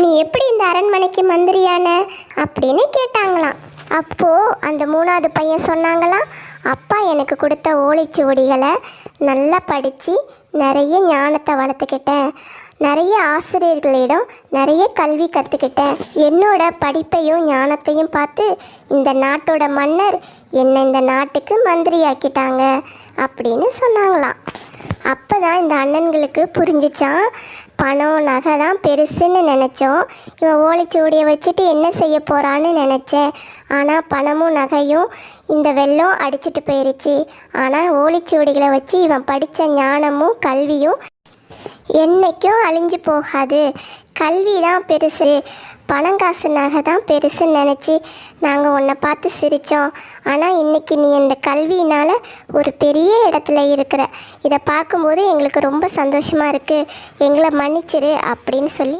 நீ எப்படி இந்த அரண்மனைக்கு மந்திரியான அப்படின்னு கேட்டாங்களாம். அப்போது அந்த மூணாவது பையன் சொன்னாங்களாம், அப்பா எனக்கு கொடுத்த ஓலைச்சுவடிகளை நல்லா படித்து நிறைய ஞானத்தை வளர்த்துக்கிட்டேன், நிறைய ஆசிரியர்களிடம் நிறைய கல்வி கற்றுக்கிட்டேன். என்னோட படிப்பையும் ஞானத்தையும் பார்த்து இந்த நாட்டோட மன்னர் என்னை இந்த நாட்டுக்கு மந்திரியாக்கிட்டாங்க அப்படின்னு சொன்னாங்களாம். அப்போ தான் இந்த அண்ணன்களுக்கு புரிஞ்சிச்சான், பணம் நகை தான் பெருசுன்னு நினச்சோம், இவன் ஓலைச்சுவடியை வச்சுட்டு என்ன செய்ய போகிறான்னு நினச்சேன். ஆனால் பணமும் நகையும் இந்த வெள்ளம் அடிச்சிட்டு போயிருச்சு. ஆனால் ஓலைச்சுவடிகளை வச்சு இவன் படித்த ஞானமும் கல்வியும் என்றைக்கும் அழிஞ்சு போகாது. கல்வி தான் பெருசு, பணங்காசு நகை தான் பெருசுன்னு நினச்சி நாங்கள் உன்னை பார்த்து சிரித்தோம். ஆனால் இன்றைக்கி நீ இந்த கல்வியினால் ஒரு பெரிய இடத்துல இருக்கிற, இதை பார்க்கும்போது எங்களுக்கு ரொம்ப சந்தோஷமாக இருக்குது, எங்களை மன்னிச்சிரு அப்படின்னு சொல்லி